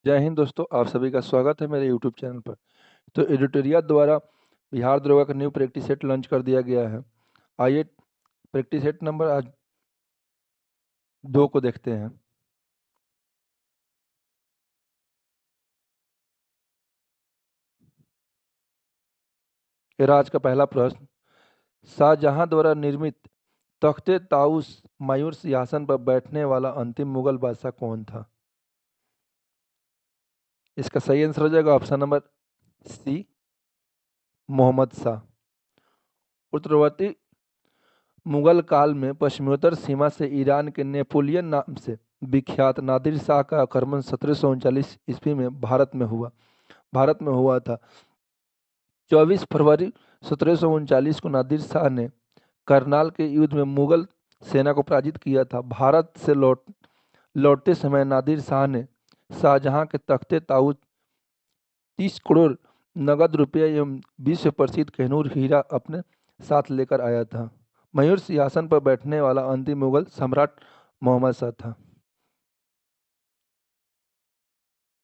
जय हिंद दोस्तों, आप सभी का स्वागत है मेरे यूट्यूब चैनल पर। तो एडिटोरिया द्वारा बिहार दरोगा का न्यू प्रैक्टिस सेट लॉन्च कर दिया गया है। आइए प्रैक्टिस सेट नंबर आज 2 को देखते हैं। आज का पहला प्रश्न, शाहजहां द्वारा निर्मित तख्ते ताउस मयूर सिंहासन पर बैठने वाला अंतिम मुगल बादशाह कौन था? इसका सही आंसर हो जाएगा option number C, Mohammad Shah. उत्तरवर्ती मुगल काल में पश्चिमोत्तर सीमा से ईरान के नेपोलियन नाम से विख्यात नादिर शाह का आक्रमण 1739 ईस्वी में भारत में हुआ था। 24 फरवरी 1739 को नादिर शाह ने करनाल के युद्ध में मुगल सेना को पराजित किया था। भारत से लौटते समय नादिर शाह ने शाहजहां के तख्ते ताऊद 30 करोड़ नगद रुपये एवं विश्व प्रसिद्ध कोहिनूर हीरा अपने साथ लेकर आया था। मयूर सिंहासन पर बैठने वाला अंतिम मुगल सम्राट मोहम्मद शाह था।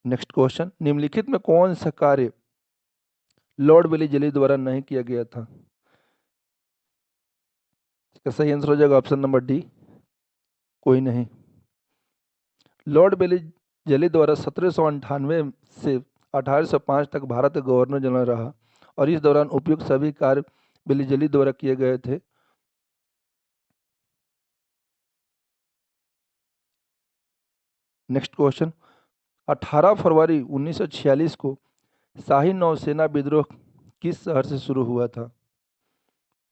नेक्स्ट क्वेश्चन, निम्नलिखित में कौन सा कार्य लॉर्ड वेलीजली द्वारा नहीं किया गया था? इसका सही आंसर हो जाएगा ऑप्शन नंबर डी, कोई नहीं। लॉर्ड वेलीजली द्वारा 1798 से 1805 तक भारत का गवर्नर जनरल रहा और इस दौरान उपयुक्त सभी कार्य वेलीजली द्वारा किए गए थे। नेक्स्ट क्वेश्चन, 18 फरवरी 1946 को शाही नौसेना विद्रोह किस शहर से शुरू हुआ था?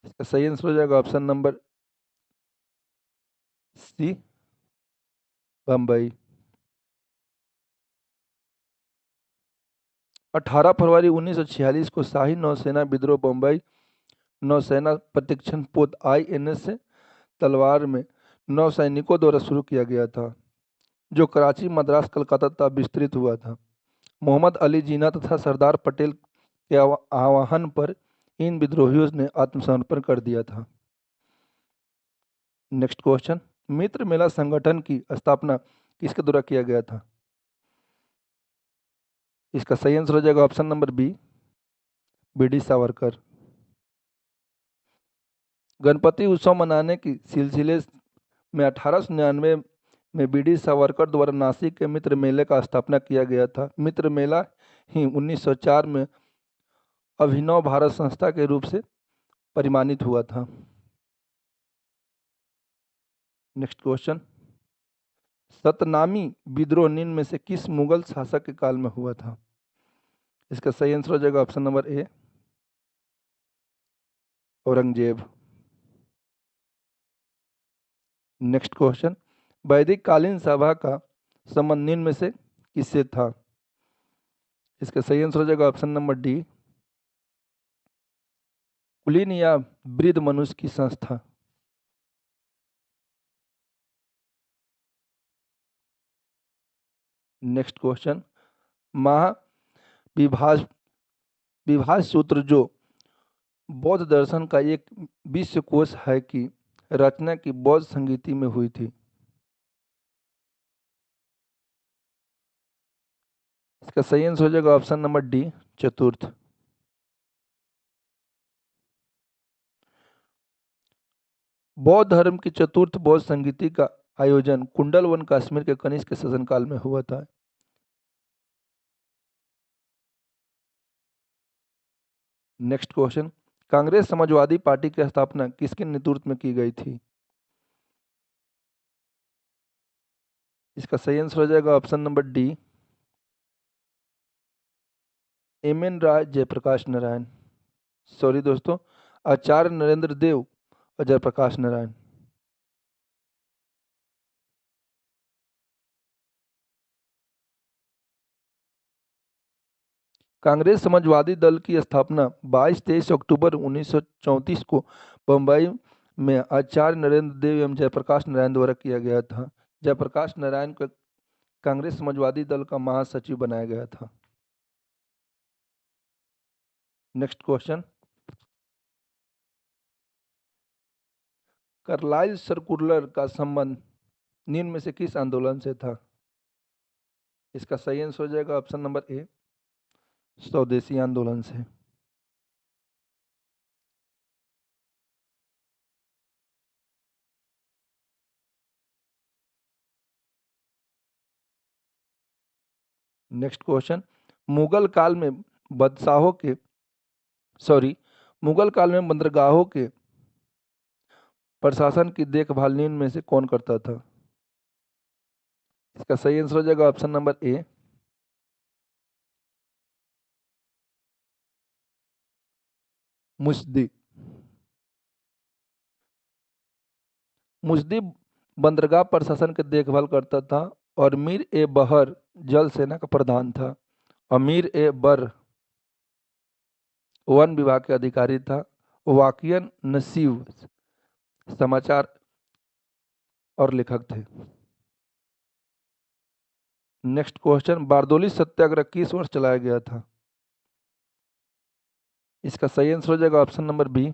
इसका सही आंसर हो जाएगा ऑप्शन नंबर सी, बम्बई। 18 फरवरी 1946 को शाही नौसेना विद्रोह बम्बई नौसेना प्रशिक्षण पोत INS से तलवार में नौसैनिकों द्वारा शुरू किया गया था, जो कराची, मद्रास, कलकत्ता तक विस्तृत हुआ था। मोहम्मद अली जिन्ना तथा सरदार पटेल के आह्वान पर इन विद्रोहियों ने आत्मसमर्पण कर दिया था। नेक्स्ट क्वेश्चन, मित्र मेला संगठन की स्थापना किसके द्वारा किया गया था? इसका सही आंसर हो जाएगा option number B, BD Savarkar. Ganpati उत्सव मनाने की सिलसिले में 1899 में BD सावरकर द्वारा नासिक के मित्र मेले का स्थापना किया गया था। मित्र मेला ही 1904 में अभिनव भारत संस्था के रूप से परिमाणित हुआ था। नेक्स्ट क्वेश्चन, सतनामी विद्रोह निम्न में से किस मुगल शासक के काल में हुआ था? इसका सही आंसर हो जाएगा ऑप्शन नंबर ए, औरंगजेब। नेक्स्ट क्वेश्चन, वैदिक कालीन सभा का संबंध निम्न में से किससे था? इसका सही आंसर हो जाएगा ऑप्शन नंबर डी, कुलीन या वृद्ध मनुष्य की संस्था। नेक्स्ट क्वेश्चन, महाविभाज विभाज सूत्र जो बौद्ध दर्शन का एक विश्वकोश है की रचना की बौद्ध संगीति में हुई थी? इसका सही आंसर हो जाएगा ऑप्शन नंबर डी, चतुर्थ। बौद्ध धर्म की चतुर्थ बौद्ध संगीति का आयोजन कुंडलवन कश्मीर के कनिष्क के शासनकाल में हुआ था। Next question, Congress Samajwadi party की स्थापना किसके नेतृत्व में की गई थी? इसका सही आंसर हो जाएगा ऑप्शन नंबर डी, MN राय, जयप्रकाश नारायण। सॉरी दोस्तों, आचार्य नरेंद्र देव और जयप्रकाश नारायण। कांग्रेस समाजवादी दल की स्थापना 22-23 अक्टूबर 1934 को बम्बई में आचार्य नरेंद्र देव एवं जयप्रकाश नारायण द्वारा किया गया था। जयप्रकाश नारायण को कांग्रेस समाजवादी दल का महासचिव बनाया गया था। नेक्स्ट क्वेश्चन, कार्लाइल सर्कुलर का संबंध निम्न में से किस आंदोलन से था? इसका सही आंसर हो जाएगा ऑप्शन नंबर ए, स्वदेशी आंदोलन से। नेक्स्ट क्वेश्चन, मुगल काल में बादशाहों के सॉरी मुगल काल में बंदरगाहों के प्रशासन की देखभाल निम्न में से कौन करता था? इसका सही आंसर हो जाएगा ऑप्शन नंबर ए, मुस्दी। मुस्दी बंदरगाह प्रशासन की देखभाल करता था और मीर ए बहर जल सेना का प्रधान था और मीर ए बर वन विभाग के अधिकारी था। वाकियन नसीब समाचार और लेखक थे। नेक्स्ट क्वेश्चन, बारदोली सत्याग्रह किस वर्ष चलाया गया था? इसका सही आंसर हो जाएगा option number B,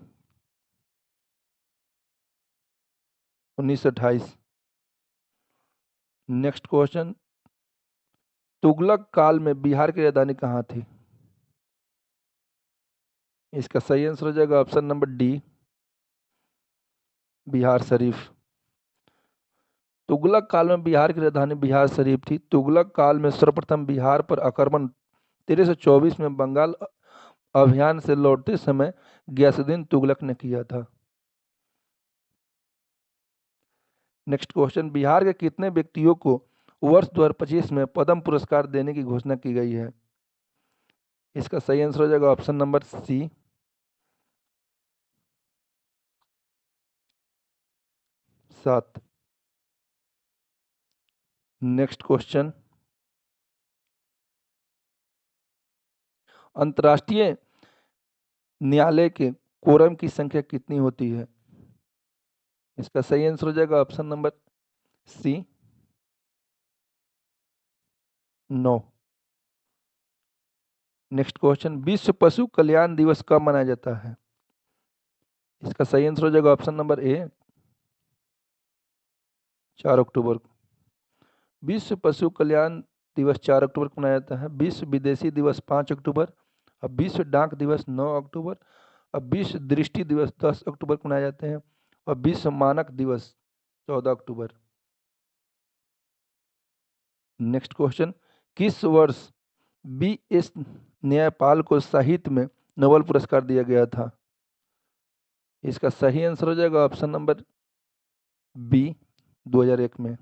1928। Next question, Tughlaq काल में बिहार की राजधानी कहाँ थी? इसका सही आंसर हो जाएगा option number D, Bihar Sharif. Tughlaq काल में बिहार की राजधानी बिहार शरीफ थी। तुगलक काल में सर्वप्रथम बिहार पर आक्रमण 1324 में बंगाल अभियान से लौटते समय गयासुद्दीन तुगलक ने किया था। नेक्स्ट क्वेश्चन, बिहार के कितने व्यक्तियों को वर्ष 2025 में पद्म पुरस्कार देने की घोषणा की गई है? इसका सही आंसर हो जाएगा option number C, 7। Next question, अंतर्राष्ट्रीय न्यायालय के कोरम की संख्या कितनी होती है? इसका सही आंसर हो जाएगा option number C, 9। Next question, विश्व पशु कल्याण दिवस कब मनाया जाता है? इसका सही आंसर हो जाएगा ऑप्शन नंबर ए, 4 अक्टूबर को। विश्व पशु कल्याण दिवस 4 अक्टूबर को मनाया जाता है। विश्व विदेशी दिवस 5 अक्टूबर, अब विश्व डाक दिवस 9 अक्टूबर, अब विश्व दृष्टि दिवस 10 अक्टूबर को मनाए जाते हैं और विश्व मानक दिवस 14 अक्टूबर। नेक्स्ट क्वेश्चन, किस वर्ष बी एस न्यायपाल को साहित्य में नोबेल पुरस्कार दिया गया था? इसका सही आंसर हो जाएगा ऑप्शन नंबर बी, 2001 में।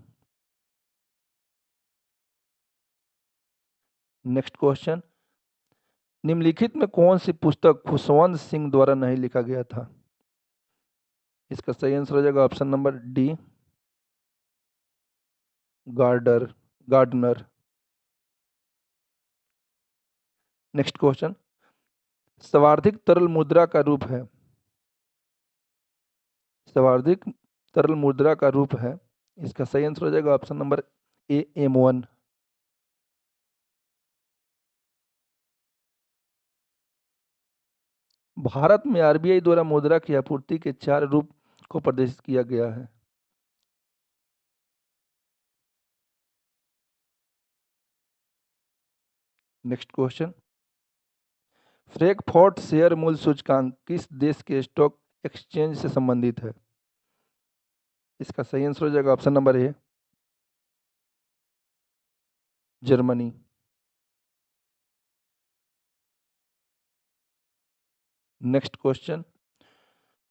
नेक्स्ट क्वेश्चन, निम्नलिखित में कौन सी पुस्तक खुशवंत सिंह द्वारा नहीं लिखा गया था? इसका सही आंसर हो जाएगा option number D, Gardner. Next question, सर्वाधिक तरल मुद्रा का रूप है, सर्वाधिक तरल मुद्रा का रूप है, इसका सही आंसर हो जाएगा ऑप्शन नंबर ए, M1। भारत में आरबीआई द्वारा मुद्रा की आपूर्ति के 4 रूप को प्रदर्शित किया गया है। नेक्स्ट क्वेश्चन, फ्रैंकफर्ट शेयर मूल्य सूचकांक किस देश के स्टॉक एक्सचेंज से संबंधित है? इसका सही आंसर हो जाएगा ऑप्शन नंबर ए, जर्मनी। नेक्स्ट क्वेश्चन,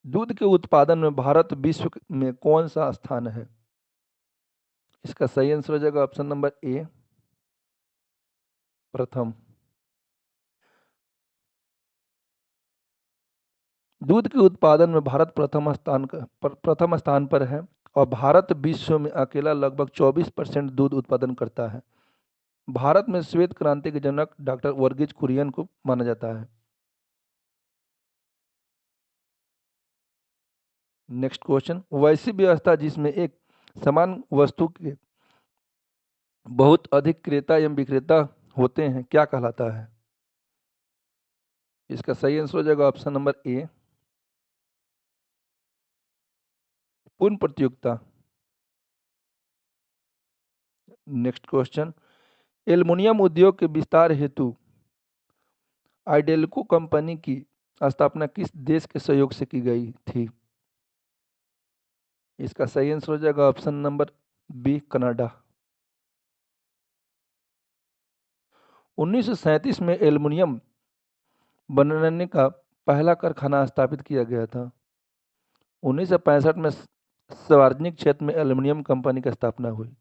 दूध के उत्पादन में भारत विश्व में कौन सा स्थान है? इसका सही आंसर हो जाएगा ऑप्शन नंबर ए, प्रथम। दूध के उत्पादन में भारत प्रथम स्थान पर है और भारत विश्व में अकेला लगभग 24% दूध उत्पादन करता है। भारत में श्वेत क्रांति के जनक डॉक्टर वर्गीज कुरियन को माना जाता है। नेक्स्ट क्वेश्चन, वैश्विक व्यवस्था जिसमें एक समान वस्तु के बहुत अधिक क्रेता एवं विक्रेता होते हैं क्या कहलाता है? इसका सही आंसर हो जाएगा ऑप्शन नंबर ए, पूर्ण प्रतियोगिता। नेक्स्ट क्वेश्चन, एल्युमिनियम उद्योग के विस्तार हेतु आइडेल्को कंपनी की स्थापना किस देश के सहयोग से की गई थी? इसका सही आंसर हो जाएगा ऑप्शन नंबर बी, कनाडा। 1937 में एल्युमिनियम बनाने का पहला कारखाना स्थापित किया गया था। 1965 में सार्वजनिक क्षेत्र में एल्युमिनियम कंपनी की स्थापना हुई।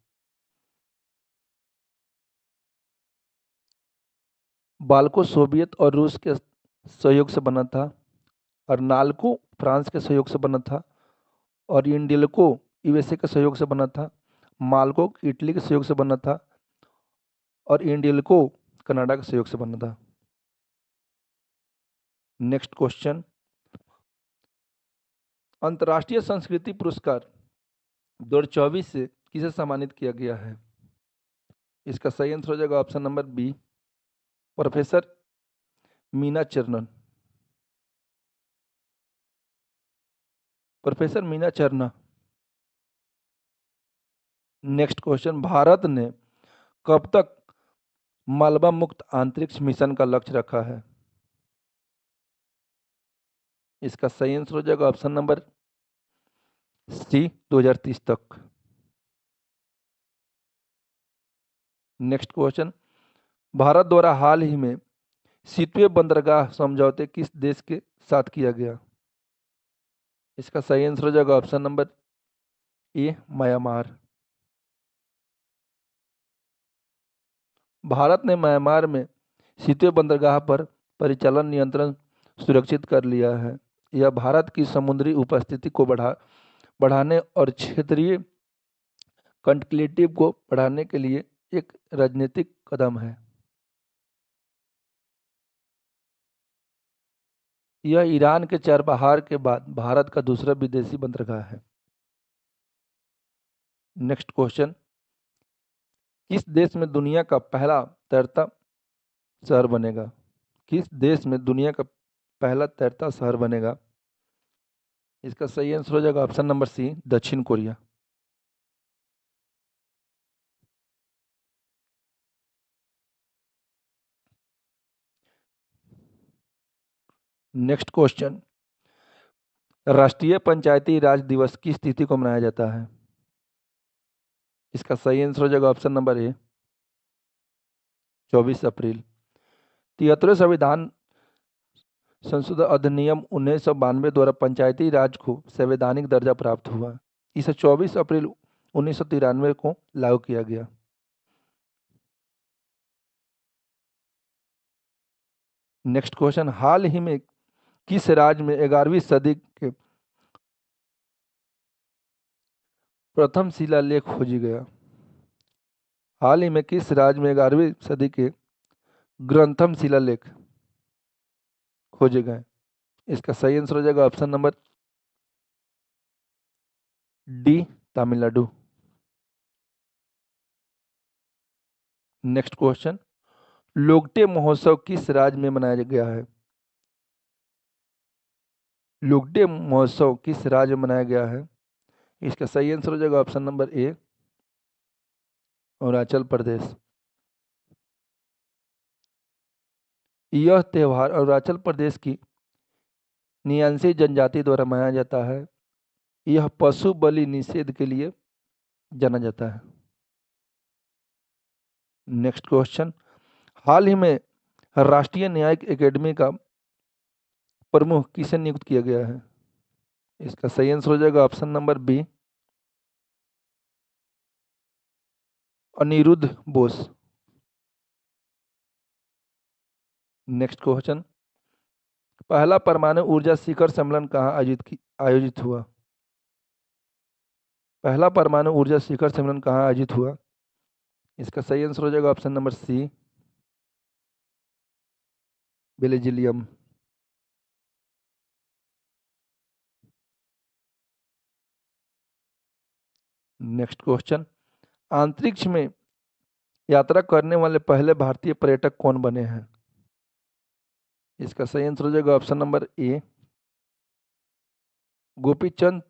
बाल्को सोवियत और रूस के सहयोग से बना था, और नाल्को फ्रांस के सहयोग से बना था, और इंडेल्को यूएसए के सहयोग से बना था, माल्को इटली के सहयोग से बना था, और इंडेल्को कनाडा के सहयोग से बना था। नेक्स्ट क्वेश्चन, अंतर्राष्ट्रीय संस्कृति पुरस्कार 2024 से किसे सम्मानित किया गया है? इसका सही आंसर हो जाएगा option number B, professor Meena Charanan. Professor Meena चरणा। नेक्स्ट क्वेश्चन, भारत ने कब तक मलबा मुक्त अंतरिक्ष मिशन का लक्ष्य रखा है? इसका सही आंसर हो जाएगा ऑप्शन नंबर सी, 2030 तक। नेक्स्ट क्वेश्चन, भारत द्वारा हाल ही में शीतवीय बंदरगाह समझौते किस देश के साथ किया गया? इसका सही आंसर हो जाएगा ऑप्शन नंबर ए, म्यांमार। भारत ने म्यांमार में शीतवीय बंदरगाह पर परिचालन नियंत्रण सुरक्षित कर लिया है। यह भारत की समुद्री उपस्थिति को बढ़ाने और क्षेत्रीय कनेक्टिविटी को बढ़ाने के लिए एक राजनीतिक कदम है। यह ईरान के चाबहार के बाद भारत का दूसरा विदेशी बंदरगाह है। नेक्स्ट क्वेश्चन, किस देश में दुनिया का पहला तैरता शहर बनेगा? किस देश में दुनिया का पहला तैरता शहर बनेगा? इसका सही आंसर हो जाएगा ऑप्शन नंबर सी, दक्षिण कोरिया। नेक्स्ट क्वेश्चन, राष्ट्रीय पंचायती राज दिवस किस तिथि को मनाया जाता है? इसका सही आंसर हो जाएगा ऑप्शन नंबर ए, 24 अप्रैल। 73वें संविधान संशोधन अधिनियम 1992 द्वारा पंचायती राज को संवैधानिक दर्जा प्राप्त हुआ। इसे 24 अप्रैल 1993 को लागू किया गया। नेक्स्ट क्वेश्चन, हाल ही में किस राज्य में 11वीं सदी के प्रथम शिलालेख खोजी गया? हाल ही में किस राज्य में 11वीं सदी के ग्रंथम शिलालेख खोजे गए? इसका सही आंसर हो जाएगा option number D, Tamil Nadu. Next question, Loktak महोत्सव किस राज्य में मनाया गया है? लोकटे महोत्सव किस राज्य में मनाया गया है? इसका सही आंसर हो जाएगा ऑप्शन नंबर ए, अरुणाचल प्रदेश। यह त्यौहार अरुणाचल प्रदेश की नियांसी जनजाति द्वारा मनाया जाता है। यह पशु बलि निषेध के लिए जाना जाता है। नेक्स्ट क्वेश्चन, हाल ही में राष्ट्रीय न्यायिक एकेडमी का प्रमुख किसे नियुक्त किया गया है? इसका सही आंसर हो जाएगा option number B, Aniruddha Bose. Next question, पहला परमाणु ऊर्जा शिखर सम्मेलन कहाँ आयोजित हुआ? पहला परमाणु ऊर्जा शिखर सम्मेलन कहाँ आयोजित हुआ? इसका सही आंसर हो जाएगा option number C, Belgium. Next question, अंतरिक्ष में यात्रा करने वाले पहले भारतीय पर्यटक कौन बने हैं? इसका सही आंसर हो जाएगा ऑप्शन नंबर ए, गोपीचंद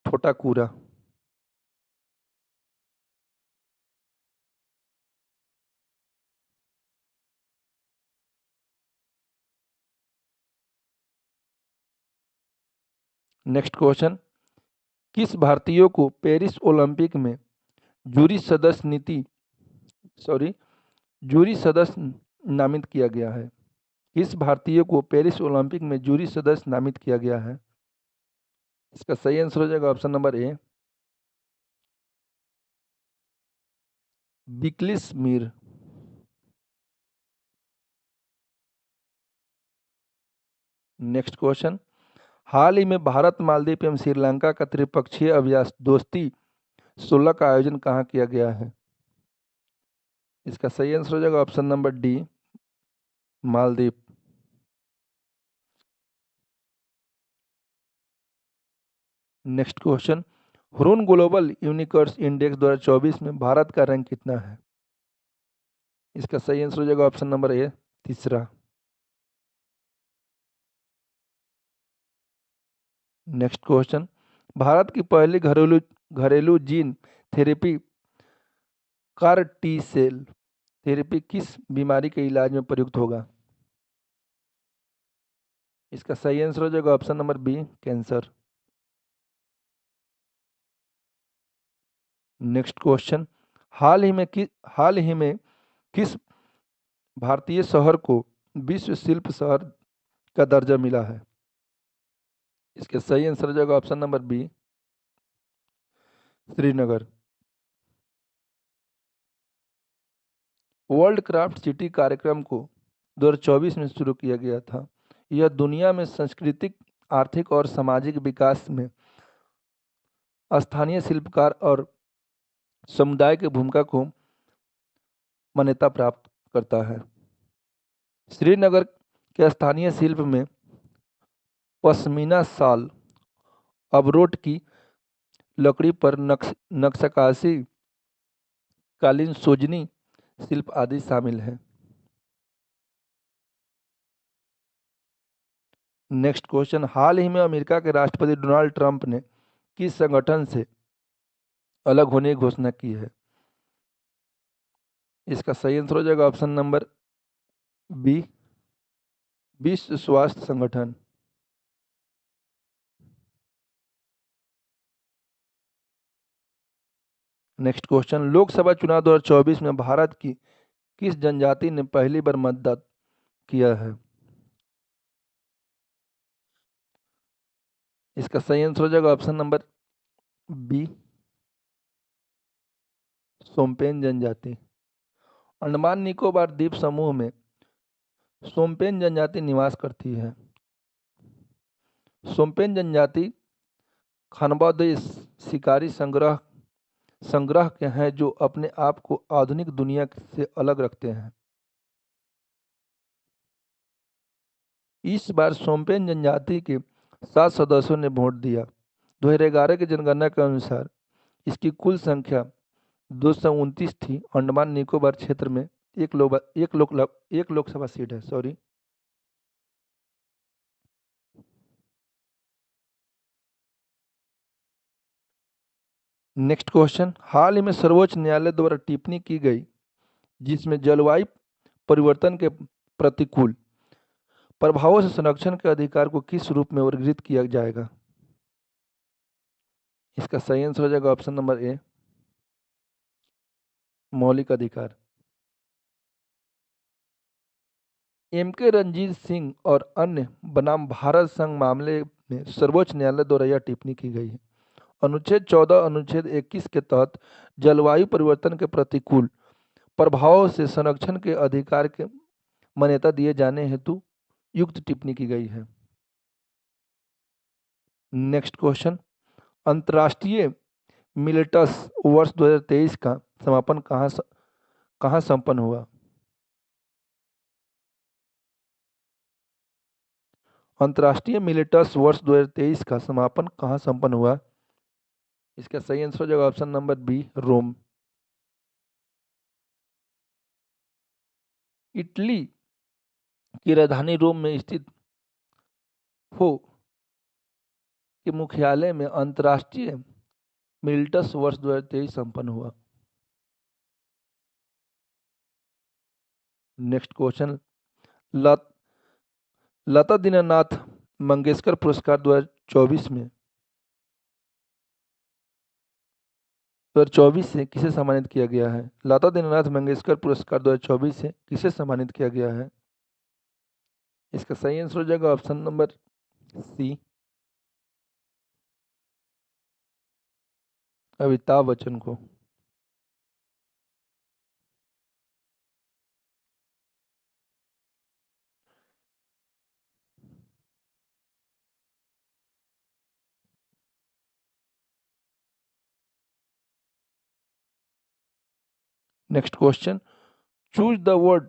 थोटाकुरा। नेक्स्ट क्वेश्चन, किस भारतीय को पेरिस ओलंपिक में जूरी सदस्य नीति सॉरी जूरी सदस्य नामित किया गया है? किस भारतीय को पेरिस ओलंपिक में जूरी सदस्य नामित किया गया है? इसका सही आंसर हो जाएगा option number A, Bilkis Mir. Next question, हाल ही में भारत मालदीव एवं श्रीलंका का त्रिपक्षीय अभ्यास दोस्ती 16 का आयोजन कहाँ किया गया है? इसका सही आंसर हो जाएगा option number D, Maldives. Next question, Hurun global unicorns index 2024 में भारत का रैंक कितना है? इसका सही आंसर हो जाएगा ऑप्शन नंबर ए, तीसरा। नेक्स्ट क्वेश्चन, भारत की पहली घरेलू घरेलू gene therapy CAR T cell therapy किस बीमारी के इलाज में प्रयुक्त होगा? इसका सही आंसर हो जाएगा option number B, cancer. Next question, हाल ही में किस भारतीय शहर को विश्व शिल्प शहर का दर्जा मिला है? इसका सही आंसर हो जाएगा option number B, Srinagar. World craft city कार्यक्रम को 2024 में शुरू किया गया था। यह दुनिया में सांस्कृतिक, आर्थिक और सामाजिक विकास में स्थानीय शिल्पकार और समुदाय की भूमिका को मान्यता प्राप्त करता है। श्रीनगर के स्थानीय शिल्प में पश्मीना शाल, अबरोट की लकड़ी पर नक्काशी, कालीन, सोजनी शिल्प आदि शामिल है। नेक्स्ट क्वेश्चन, हाल ही में अमेरिका के राष्ट्रपति डोनाल्ड ट्रंप ने किस संगठन से अलग होने की घोषणा की है? इसका सही आंसर हो जाएगा ऑप्शन नंबर बी, विश्व स्वास्थ्य संगठन। नेक्स्ट क्वेश्चन, लोकसभा चुनाव 2024 में भारत की किस जनजाति ने पहली बार मतदान किया है? इसका सही आंसर हो जाएगा ऑप्शन नंबर बी, सोम्पेन जनजाति। अंडमान निकोबार द्वीप समूह में सोम्पेन जनजाति निवास करती है। सोम्पेन जनजाति खानबदोश शिकारी संग्रह के हैं जो अपने आप को आधुनिक दुनिया से अलग रखते हैं। इस बार सोम्पेन जनजाति के 7 सदस्यों ने वोट दिया। 2011 की जनगणना के अनुसार इसकी कुल संख्या 229 थी। अंडमान निकोबार क्षेत्र में एक लोकसभा सीट है। सॉरी। नेक्स्ट क्वेश्चन, हाल ही में सर्वोच्च न्यायालय द्वारा टिप्पणी की गई जिसमें जलवायु परिवर्तन के प्रतिकूल प्रभावों से संरक्षण के अधिकार को किस रूप में वर्गीकृत किया जाएगा? इसका सही आंसर हो जाएगा ऑप्शन नंबर ए, मौलिक अधिकार। एम.के. रंजीत सिंह और अन्य बनाम भारत संघ मामले में सर्वोच्च न्यायालय द्वारा यह टिप्पणी की गई है। अनुच्छेद 14 अनुच्छेद 21 के तहत जलवायु परिवर्तन के प्रतिकूल प्रभावों से संरक्षण के अधिकार के मान्यता दिए जाने हेतु युक्त टिप्पणी की गई है। नेक्स्ट क्वेश्चन, अंतर्राष्ट्रीय मिलेटस वर्ष 2023 का समापन कहाँ संपन्न हुआ? अंतर्राष्ट्रीय मिलेटस वर्ष 2023 का समापन कहाँ संपन्न हुआ? इसका सही आंसर हो जाएगा ऑप्शन नंबर बी, रोम। इटली की राजधानी रोम में स्थित हो के मुख्यालय में अंतर्राष्ट्रीय मिलेटस वर्ष 2023 संपन्न हुआ। नेक्स्ट क्वेश्चन, लता दीनानाथ मंगेशकर पुरस्कार 2024 में 2024 से किसे सम्मानित किया गया है? लता दीननाथ मंगेशकर पुरस्कार 2024 से किसे सम्मानित किया गया है? इसका सही आंसर हो जाएगा option number c, Amitabh Bachchan को। Next question, choose the word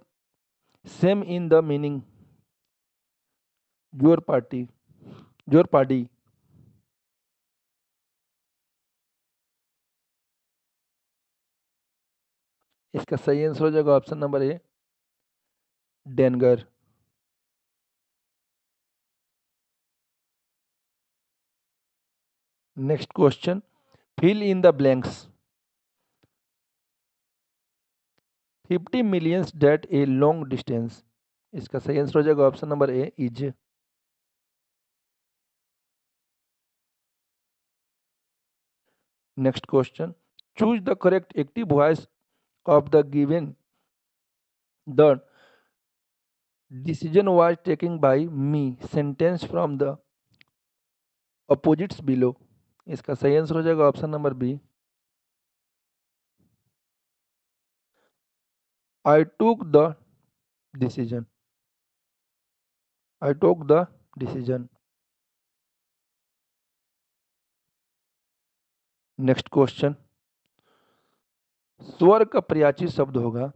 same in the meaning your party, your party. इसका सही आंसर हो जाएगा option number a, danger. Next question, fill in the blanks 50 millions date a long distance. इसका सही answer हो जाएगा option number a, is. Next question, choose the correct active voice of the given the decision was taken by me sentence from the opposites below। इसका सही answer हो जाएगा option number B, I took the decision, I took the decision. Next question, स्वर का पर्यायवाची शब्द होगा।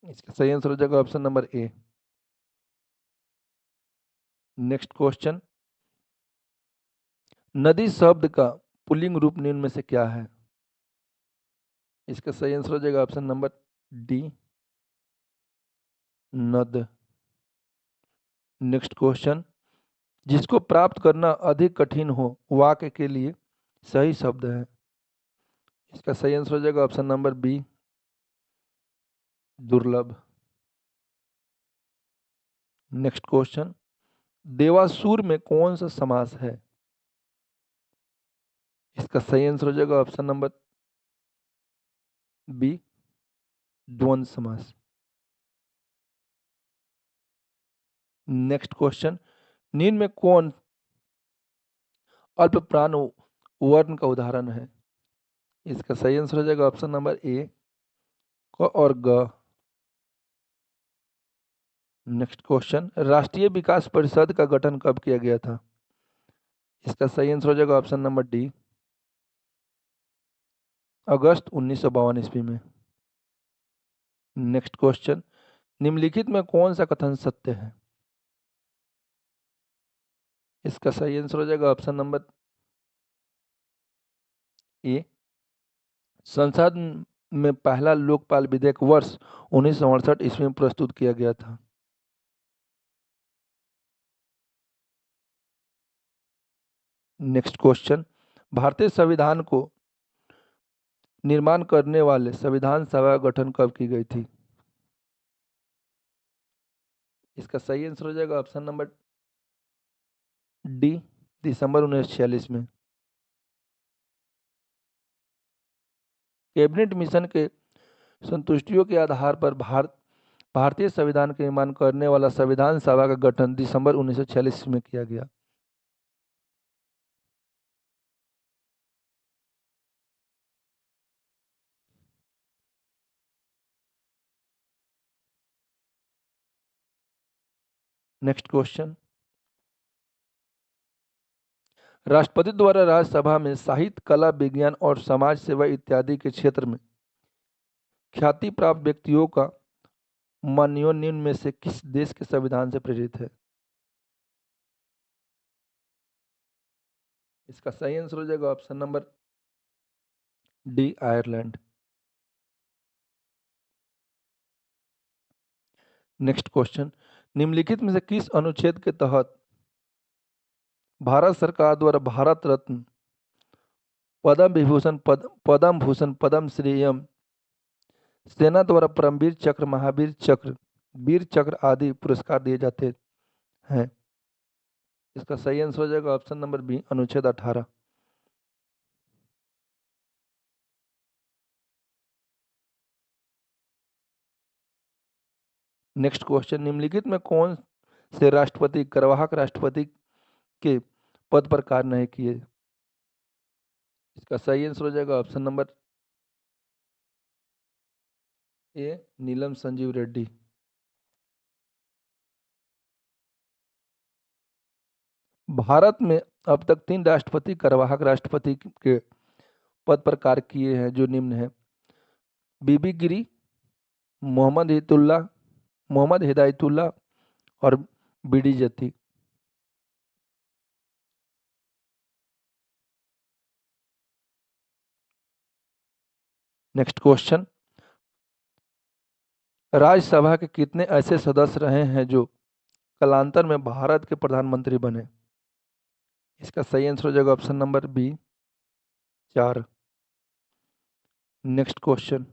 इसका सही आंसर हो जाएगा ऑप्शन नंबर ए। नेक्स्ट क्वेश्चन, नदी शब्द का पुल्लिंग रूप निम्न में से क्या है? इसका सही आंसर हो जाएगा ऑप्शन नंबर डी, नद। नेक्स्ट क्वेश्चन, जिसको प्राप्त करना अधिक कठिन हो वाक्य के लिए सही शब्द है। इसका सही आंसर हो जाएगा ऑप्शन नंबर बी, दुर्लभ। नेक्स्ट क्वेश्चन, देवासुर में कौन सा समास है? इसका सही आंसर हो जाएगा ऑप्शन नंबर बी, द्वंद्व समास। नेक्स्ट क्वेश्चन, निम्न में कौन अल्प प्राण वर्ण का उदाहरण है? इसका सही आंसर हो जाएगा ऑप्शन नंबर ए, क और ग। नेक्स्ट क्वेश्चन, राष्ट्रीय विकास परिषद का गठन कब किया गया था? इसका सही आंसर हो जाएगा ऑप्शन नंबर डी, अगस्त 1952 ईस्वी में। नेक्स्ट क्वेश्चन, निम्नलिखित में कौन सा कथन सत्य है? इसका सही आंसर हो जाएगा ऑप्शन नंबर ए, संसद में पहला लोकपाल विधेयक वर्ष 1968 ईस्वी में प्रस्तुत किया गया था। नेक्स्ट क्वेश्चन, भारतीय संविधान को निर्माण करने वाले संविधान सभा का गठन कब की गई थी? इसका सही आंसर हो जाएगा ऑप्शन नंबर डी, दिसंबर 1946 में। कैबिनेट मिशन के संतुष्टियों के आधार पर भारतीय संविधान के निर्माण करने वाला संविधान सभा का गठन दिसंबर 1946 में किया गया। नेक्स्ट क्वेश्चन, राष्ट्रपति द्वारा राज्यसभा में साहित्य, कला, विज्ञान और समाज सेवा इत्यादि के क्षेत्र में ख्याति प्राप्त व्यक्तियों का मनोनयन निम्न में से किस देश के संविधान से प्रेरित है? इसका सही आंसर हो जाएगा option number D, Ireland. Next question, निम्नलिखित में से किस अनुच्छेद के तहत भारत सरकार द्वारा भारत रत्न, पद्म विभूषण, पद्म भूषण, पद्म श्री एवं सेना द्वारा परमवीर चक्र, महावीर चक्र, वीर चक्र आदि पुरस्कार दिए जाते हैं? इसका सही आंसर हो जाएगा ऑप्शन नंबर बी, अनुच्छेद 18। नेक्स्ट क्वेश्चन, निम्नलिखित में कौन से राष्ट्रपति कार्यवाहक राष्ट्रपति के पद पर कार्य नहीं किए? इसका सही आंसर हो जाएगा ऑप्शन नंबर ए, नीलम संजीव रेड्डी। भारत में अब तक 3 राष्ट्रपति कार्यवाहक राष्ट्रपति के पद पर कार्य किए हैं, जो निम्न है: बीबी गिरी, मोहम्मद हिदायतुल्ला और बीडी जत्ती। नेक्स्ट क्वेश्चन, राज्यसभा के कितने ऐसे सदस्य रहे हैं जो कालांतर में भारत के प्रधानमंत्री बने? इसका सही आंसर हो जाएगा option number B, 4। Next question,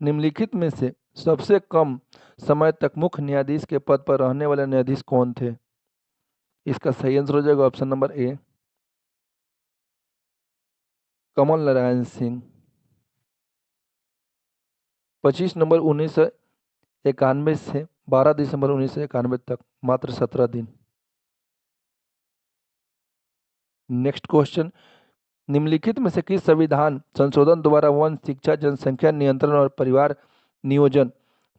निम्नलिखित में से सबसे कम समय तक मुख्य न्यायाधीश के पद पर रहने वाले न्यायाधीश कौन थे? इसका सही आंसर हो जाएगा ऑप्शन नंबर ए, कमल नारायण सिंह। 25 नवंबर 1991 से 12 दिसंबर 1991 तक, मात्र 17 दिन। नेक्स्ट क्वेश्चन, निम्नलिखित में से किस संविधान संशोधन द्वारा वन शिक्षा, जनसंख्या नियंत्रण और परिवार नियोजन,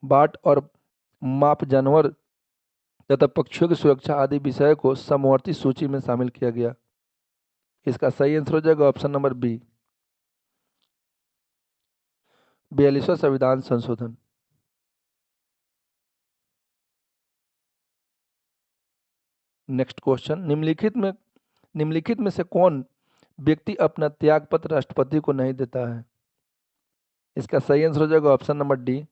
बाट और माप, जानवर तथा पक्षियों की सुरक्षा आदि विषय को समवर्ती सूची में शामिल किया गया? इसका सही आंसर हो जाएगा ऑप्शन नंबर बी, 42वां संविधान संशोधन। नेक्स्ट क्वेश्चन, निम्नलिखित में से कौन व्यक्ति अपना त्यागपत्र राष्ट्रपति को नहीं देता है? इसका सही आंसर हो जाएगा ऑप्शन नंबर डी,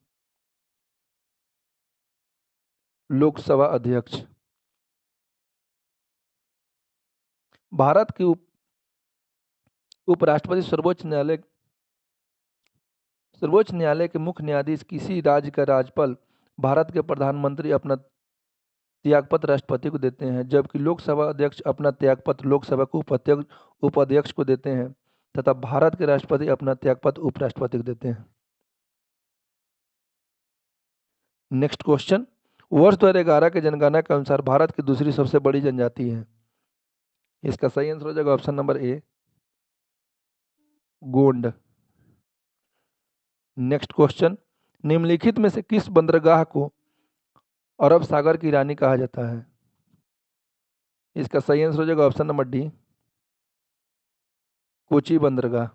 लोकसभा अध्यक्ष। भारत के उपराष्ट्रपति सर्वोच्च न्यायालय के मुख्य न्यायाधीश, किसी राज्य का राज्यपाल, भारत के प्रधानमंत्री अपना त्यागपत्र राष्ट्रपति को देते हैं, जबकि लोकसभा अध्यक्ष अपना त्यागपत्र लोकसभा के उपाध्यक्ष को देते हैं तथा भारत के राष्ट्रपति अपना त्यागपत्र उपराष्ट्रपति को देते हैं। नेक्स्ट क्वेश्चन, वर्ष 2011 के जनगणना के अनुसार भारत की दूसरी सबसे बड़ी जनजाति है? इसका सही आंसर हो जाएगा ऑप्शन नंबर ए, गोंड। नेक्स्ट क्वेश्चन, निम्नलिखित में से किस बंदरगाह को अरब सागर की रानी कहा जाता है? इसका सही आंसर हो जाएगा ऑप्शन नंबर डी, कोची बंदरगाह।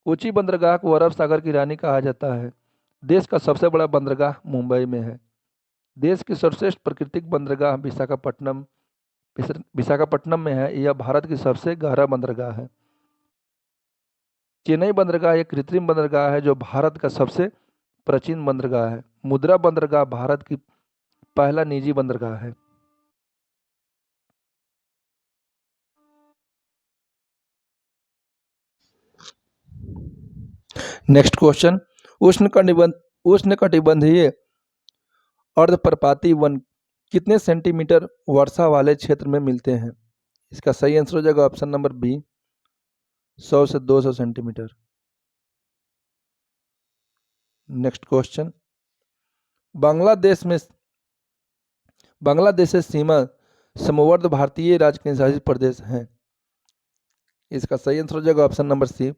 कोची बंदरगाह को अरब सागर की रानी कहा जाता है। देश का सबसे बड़ा बंदरगाह मुंबई में है। देश की सर्वश्रेष्ठ प्राकृतिक बंदरगाह विशाखापट्टनम में है। यह भारत की सबसे गहरा बंदरगाह है। चेन्नई बंदरगाह एक कृत्रिम बंदरगाह है जो भारत का सबसे प्राचीन बंदरगाह है। मुद्रा बंदरगाह भारत की पहला निजी बंदरगाह है। नेक्स्ट क्वेश्चन, उष्णकटिबंधीय अर्धपर्वतीय वन कितने सेंटीमीटर वर्षा वाले क्षेत्र में मिलते हैं? इसका सही आंसर हो जाएगा ऑप्शन नंबर बी, 100 से 200 सेंटीमीटर। नेक्स्ट क्वेश्चन, बांग्लादेश से सीमा समवर्त भारतीय राज्य केंद्र शासित प्रदेश हैं। इसका सही आंसर हो जाएगा ऑप्शन नंबर सी,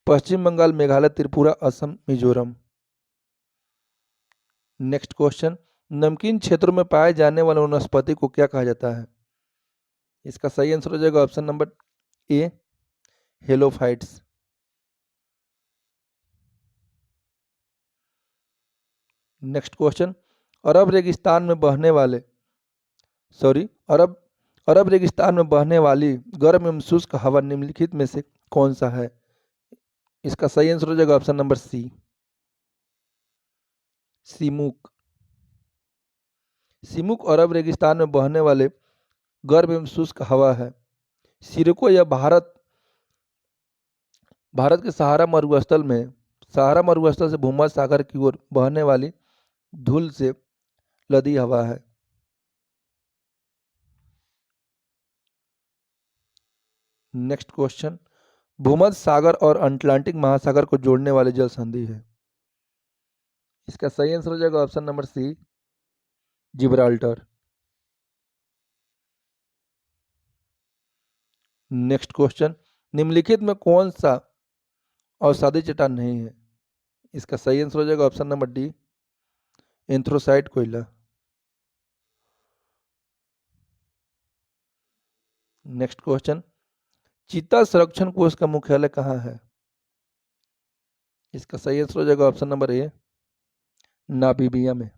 पश्चिम बंगाल, मेघालय, त्रिपुरा, असम, मिजोरम। नेक्स्ट क्वेश्चन, नमकीन क्षेत्रों में पाए जाने वाले वनस्पति को क्या कहा जाता है? इसका सही आंसर हो जाएगा option number A, halophytes. Next question, Arab रेगिस्तान में बहने वाली गर्म एवं शुष्क हवा निम्नलिखित में से कौन सा है? इसका सही आंसर हो जाएगा option number C, Simuk. Simuk Arab रेगिस्तान में बहने वाले गर्म एवं शुष्क हवा है। सिरको यह भारत के सहारा मरुस्थल से भूमध्य सागर की ओर बहने वाली धूल से लदी हवा है। नेक्स्ट क्वेश्चन, भूमध्य सागर और अटलांटिक महासागर को जोड़ने वाली जल संधि है। इसका सही आंसर हो जाएगा option number C, Gibraltar. Next question, निम्नलिखित में कौन सा अवसादी चट्टान नहीं है? इसका सही आंसर हो जाएगा ऑप्शन नंबर डी, एंथ्रोसाइट कोयला। नेक्स्ट क्वेश्चन, चीता संरक्षण कोष का मुख्यालय कहाँ है? इसका सही आंसर हो जाएगा ऑप्शन नंबर ए, नामीबिया में।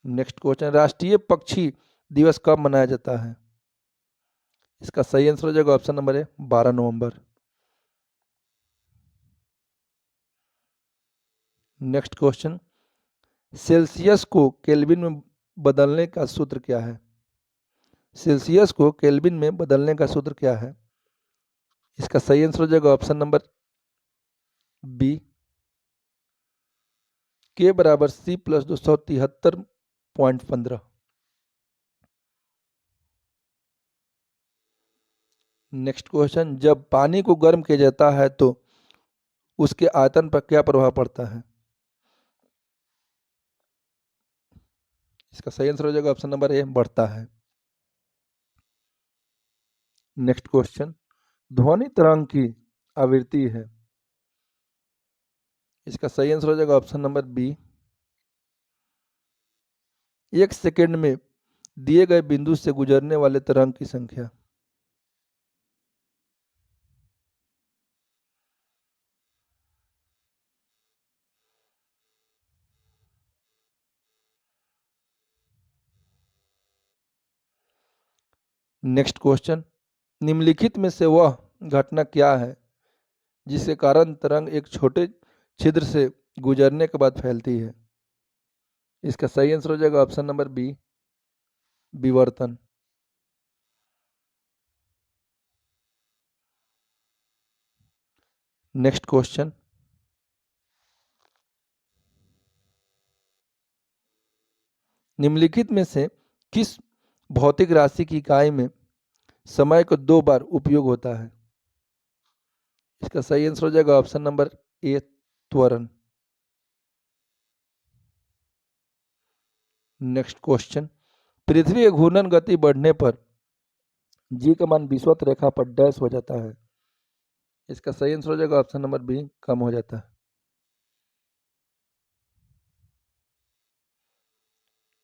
नेक्स्ट क्वेश्चन, राष्ट्रीय पक्षी दिवस कब मनाया जाता है? इसका सही आंसर हो जाएगा ऑप्शन नंबर ए, 12 नवंबर। नेक्स्ट क्वेश्चन, सेल्सियस को केल्विन में बदलने का सूत्र क्या है? सेल्सियस को केल्विन में बदलने का सूत्र क्या है? इसका सही आंसर हो जाएगा ऑप्शन नंबर बी, के बराबर सी प्लस 273.15। नेक्स्ट क्वेश्चन, जब पानी को गर्म किया जाता है तो उसके आयतन पर क्या प्रभाव पड़ता है? इसका सही आंसर हो जाएगा ऑप्शन नंबर ए, बढ़ता है। नेक्स्ट क्वेश्चन, ध्वनि तरंग की आवृत्ति है। इसका सही आंसर हो जाएगा ऑप्शन नंबर बी, 1 सेकेंड में दिए गए बिंदु से गुजरने वाले तरंग की संख्या। नेक्स्ट क्वेश्चन, निम्नलिखित में से वह घटना क्या है जिसके कारण तरंग एक छोटे छिद्र से गुजरने के बाद फैलती है? इसका सही आंसर हो जाएगा ऑप्शन नंबर बी, विवर्तन। नेक्स्ट क्वेश्चन, निम्नलिखित में से किस भौतिक राशि की इकाई में समय को 2 बार उपयोग होता है? इसका सही आंसर हो जाएगा ऑप्शन नंबर ए, त्वरण। नेक्स्ट क्वेश्चन, पृथ्वी की घूर्णन गति बढ़ने पर जी का मान विषुवत रेखा पर डैश हो जाता है। इसका सही आंसर हो जाएगा ऑप्शन नंबर बी, कम हो जाता है।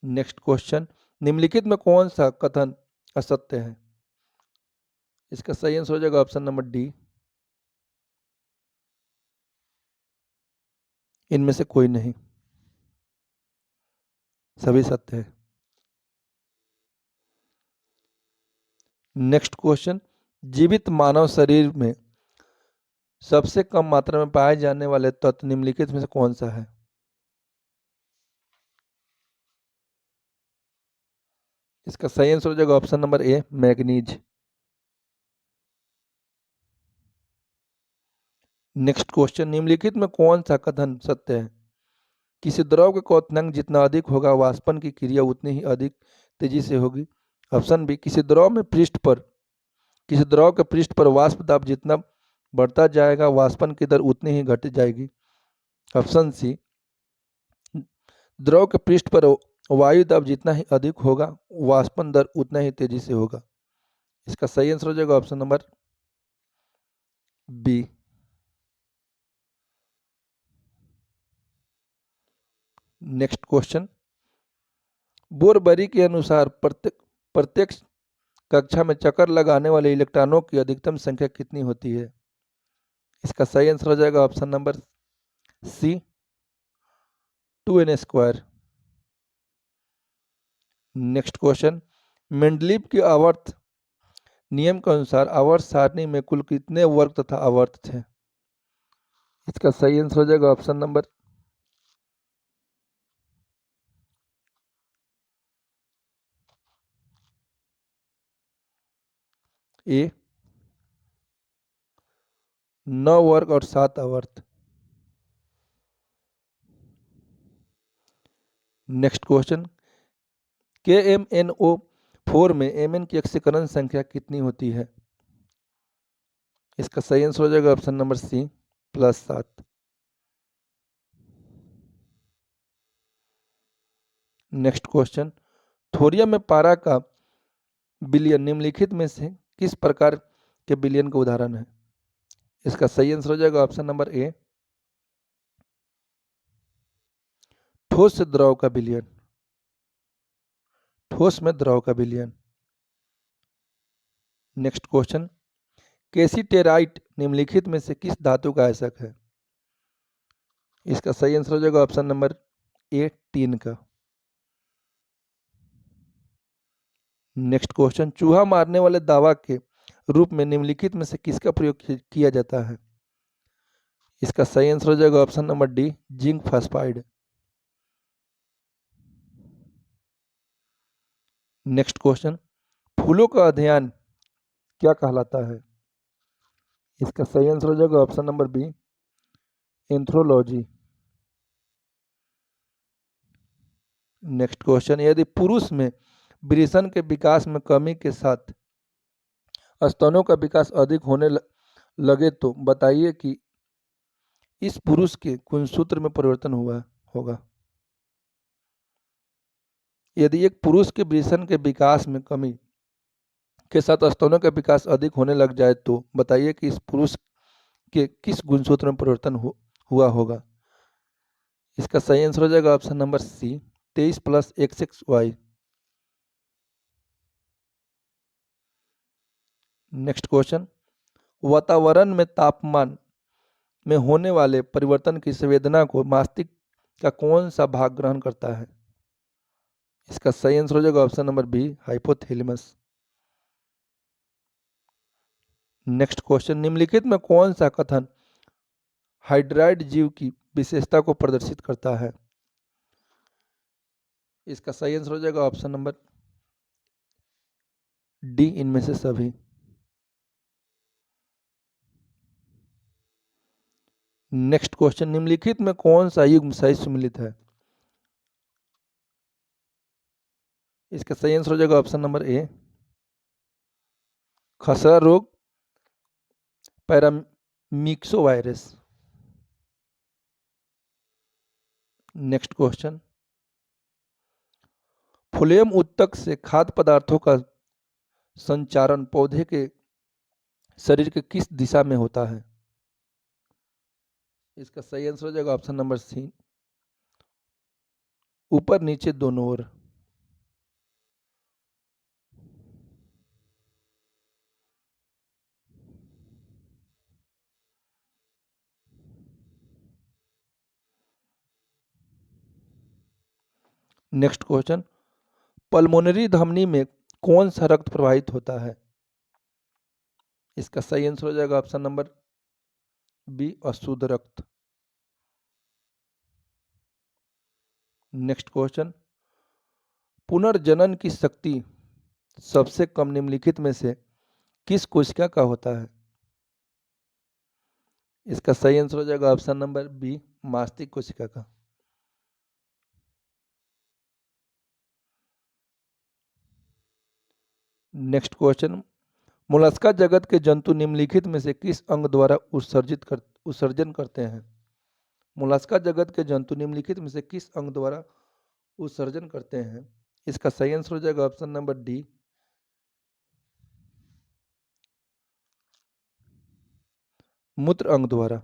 नेक्स्ट क्वेश्चन, निम्नलिखित में कौन सा कथन असत्य है? इसका सही आंसर हो जाएगा ऑप्शन नंबर डी, इनमें से कोई नहीं, सभी सत्य है। नेक्स्ट क्वेश्चन, जीवित मानव शरीर में सबसे कम मात्रा में पाए जाने वाले तत्व निम्नलिखित में से कौन सा है? इसका सही आंसर हो जाएगा ऑप्शन नंबर ए, मैग्नीज। नेक्स्ट क्वेश्चन, निम्नलिखित में कौन सा कथन सत्य है? किसी द्रव के क्वथनांक जितना अधिक होगा वाष्पन की क्रिया उतनी ही अधिक तेजी से होगी। ऑप्शन बी, किसी द्रव के पृष्ठ पर वाष्प दाब जितना बढ़ता जाएगा वाष्पन की दर उतनी ही घट जाएगी। ऑप्शन सी, द्रव के पृष्ठ पर वायु दाब जितना ही अधिक होगा वाष्पन दर उतना ही तेजी से होगा। इसका सही आंसर हो जाएगा option number B. Next question, बोरबरी के अनुसार प्रत्येक कक्षा में चक्कर लगाने वाले इलेक्ट्रॉनों की अधिकतम संख्या कितनी होती है? इसका सही आंसर हो जाएगा option number C, 2n²। Next question, Mendeleev के आवर्त नियम के अनुसार आवर्त सारणी में कुल कितने वर्ग तथा आवर्त थे? इसका सही आंसर हो जाएगा ऑप्शन नंबर ए, 9 वर्ग और 7 आवर्त। नेक्स्ट क्वेश्चन, KMNO 4 में mn की एक्सीकरण संख्या कितनी होती है? इसका सही आंसर हो जाएगा option number C +7। Next question, thorium में पारा का विलयन निम्नलिखित में से किस प्रकार के विलयन का उदाहरण है? इसका सही आंसर हो जाएगा ऑप्शन नंबर ए, ठोस से द्रव का विलयन। ठोस में द्रव का विलयन। नेक्स्ट क्वेश्चन, कैसीटेराइट निम्नलिखित में से किस धातु का आयसक है? इसका सही आंसर हो जाएगा ऑप्शन नंबर ए, टीन का। नेक्स्ट क्वेश्चन, चूहा मारने वाले दवा के रूप में निम्नलिखित में से किसका प्रयोग किया जाता है? इसका सही आंसर हो जाएगा option number D, zinc phosphide. Next question, फूलों का अध्ययन क्या कहलाता है? इसका सही आंसर हो जाएगा option number B, anthropology. Next question, यदि पुरुष में वृषण के विकास में कमी के साथ स्तनों का विकास अधिक होने लगे तो बताइए कि इस पुरुष के गुणसूत्र में परिवर्तन हुआ होगा। यदि एक पुरुष के वृषण के विकास में कमी के साथ स्तनों का विकास अधिक होने लग जाए तो बताइए कि इस पुरुष के किस गुणसूत्र में परिवर्तन हुआ होगा। इसका सही आंसर हो जाएगा option number C, 23 + XX Y। Next question, वातावरण में तापमान में होने वाले परिवर्तन की संवेदना को मस्तिष्क का कौन सा भाग ग्रहण करता है? इसका सही आंसर हो जाएगा option number B, hypothalamus. Next question, निम्नलिखित में कौन सा कथन हाइड्राइड जीव की विशेषता को प्रदर्शित करता है? इसका सही आंसर हो जाएगा ऑप्शन नंबर डी, इनमें से सभी। नेक्स्ट क्वेश्चन, निम्नलिखित में कौन सा युग्म सही सम्मिलित है? इसका सही आंसर हो जाएगा ऑप्शन नंबर ए, खसरा रोग पैरामिक्सोवायरस। नेक्स्ट क्वेश्चन, फ्लोएम उत्तक से खाद्य पदार्थों का संचारण पौधे के शरीर के किस दिशा में होता है? इसका सही आंसर हो जाएगा ऑप्शन नंबर सी, ऊपर नीचे दोनों ओर। नेक्स्ट क्वेश्चन, पल्मोनरी धमनी में कौन सा रक्त प्रवाहित होता है? इसका सही आंसर हो जाएगा ऑप्शन नंबर बी, अशुद्ध रक्त। नेक्स्ट क्वेश्चन, पुनर्जनन की शक्ति सबसे कम निम्नलिखित में से किस कोशिका का होता है? इसका सही आंसर हो जाएगा ऑप्शन नंबर बी, मास्तिक कोशिका का। नेक्स्ट क्वेश्चन, मोलस्का जगत के जंतु निम्नलिखित में से किस अंग द्वारा उत्सर्जन करते हैं? मोलस्का जगत के जंतु निम्नलिखित में से किस अंग द्वारा उत्सर्जन करते हैं? इसका सही आंसर हो जाएगा ऑप्शन नंबर डी, मूत्र अंग द्वारा।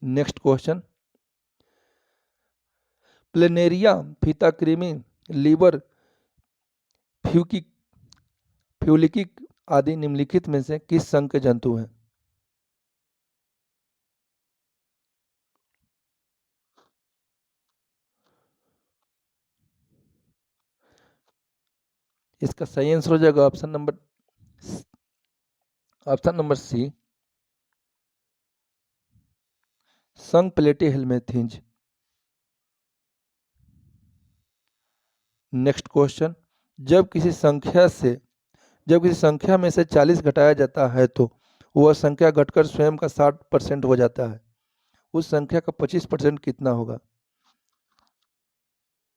नेक्स्ट क्वेश्चन, प्लेनेरिया, फीता कृमि, लीवर फ्यूलिकिक आदि निम्नलिखित में से किस संघ के जंतु हैं? इसका सही आंसर हो जाएगा ऑप्शन नंबर सी, संघ प्लेटी हेलमेंथीज। नेक्स्ट क्वेश्चन, जब किसी संख्या में से 40 घटाया जाता है तो वह संख्या घटकर स्वयं का 60% हो जाता है। उस संख्या का 25% कितना होगा?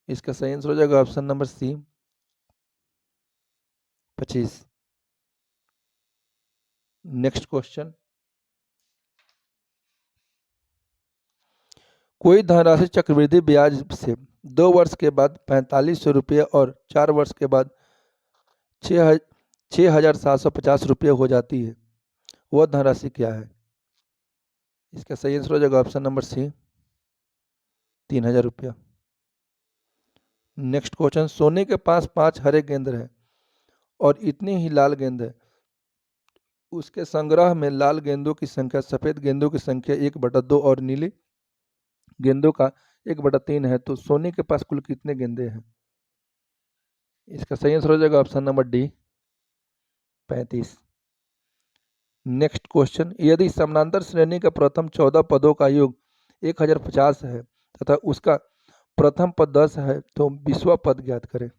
इसका सही आंसर हो जाएगा option number C, 25। Next question, कोई धनराशि चक्रवृद्धि ब्याज से 2 वर्ष के बाद 4500 रुपये और 4 वर्ष के बाद 6,750 रुपये हो जाती है, वह धनराशि क्या है? इसका सही आंसर हो जाएगा ऑप्शन नंबर सी, 3,000 रुपया। नेक्स्ट क्वेश्चन, सोने के पास 5 हरे गेंद है और इतनी ही लाल गेंद है, उसके संग्रह में लाल गेंदों की संख्या सफेद गेंदों की संख्या 1/2 और नीली गेंदों का 1/3 है, तो सोने के पास कुल कितने गेंदे हैं? इसका सही आंसर हो जाएगा option number D, 35। Next question, यदि समानांतर श्रेणी का प्रथम 14 पदों का योग 1050 है तथा उसका प्रथम पद 10 है तो 20वां पद ज्ञात करें।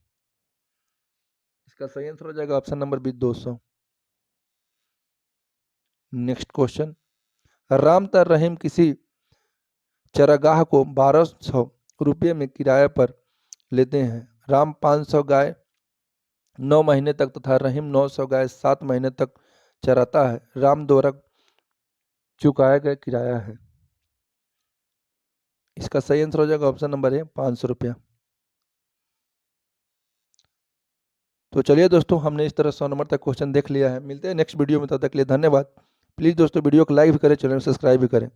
इसका सही आंसर हो जाएगा option number B, 200। Next question, Ram तर रहीम किसी चरागाह को 1200 रुपये में किराए पर लेते हैं। राम 500 गाय 9 महीने तक तथा रहीम 900 गाय 7 महीने तक चराता है। राम द्वारा चुकाया गया किराया है। इसका सही आंसर हो जाएगा ऑप्शन नंबर ए, 500 रुपया। तो चलिए दोस्तों, हमने इस तरह 100 नंबर तक क्वेश्चन देख लिया है। मिलते हैं नेक्स्ट वीडियो में, तब तक के लिए धन्यवाद। प्लीज़ दोस्तों वीडियो को लाइक भी करें, चैनल सब्सक्राइब भी करें।